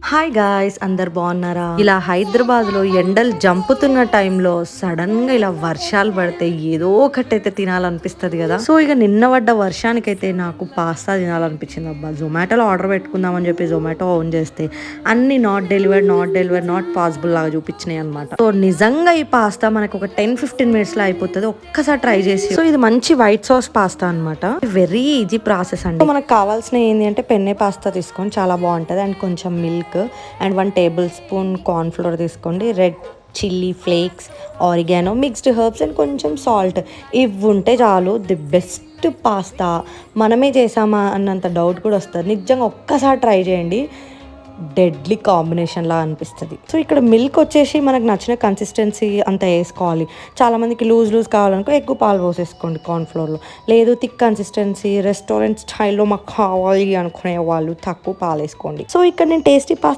Hi guys, అందరు బాగున్నారా? ఇలా హైదరాబాద్ లో ఎండలు జంపుతున్న టైంలో సడన్ గా ఇలా వర్షాలు పడితే ఏదో ఒకటి అయితే తినాలనిపిస్తుంది కదా. సో ఇక నిన్న పడ్డ వర్షానికైతే నాకు పాస్తా తినాలనిపించింది. అబ్బా, జొమాటోలో ఆర్డర్ పెట్టుకుందామని చెప్పి జొమాటో ఆన్ చేస్తే అన్ని నాట్ పాసిబుల్ లాగా చూపించినాయి అనమాట. సో నిజంగా ఈ పాస్తా మనకు ఒక 10-15 మినిట్స్ లో అయిపోతుంది. ఒక్కసారి ట్రై చేసి. సో ఇది మంచి వైట్ సాస్ పాస్తా అనమాట. వెరీ ఈజీ ప్రాసెస్ అండి. మనకు కావాల్సిన ఏంటి అంటే పెన్నే పాస్తా తీసుకొని చాలా బాగుంటది. అండ్ కొంచెం milk and 1 tablespoon corn flour తీసుకోండి. Red chilli flakes, oregano, mixed herbs and కొంచెం సాల్ట్. ఇవి ఉంటే చాలు, ది బెస్ట్ పాస్తా. మనమే చేసామా అన్నంత డౌట్ కూడా వస్తుంది. నిజంగా ఒక్కసారి ట్రై చేయండి, డెడ్లీ కాంబినేషన్ లా అనిపిస్తుంది. సో ఇక్కడ మిల్క్ వచ్చేసి మనకు నచ్చిన కన్సిస్టెన్సీ అంత వేసుకోవాలి. చాలా మందికి లూజ్ కావాలనుకో ఎక్కువ పాలు పోసేసుకోండి కార్న్ ఫ్లోర్లో. లేదు థిక్ కన్సిస్టెన్సీ రెస్టారెంట్ స్టైల్లో మాకు కావాలి అనుకునే వాళ్ళు తక్కువ పాలు వేసుకోండి. సో ఇక్కడ నేను టేస్టీ పాస్తా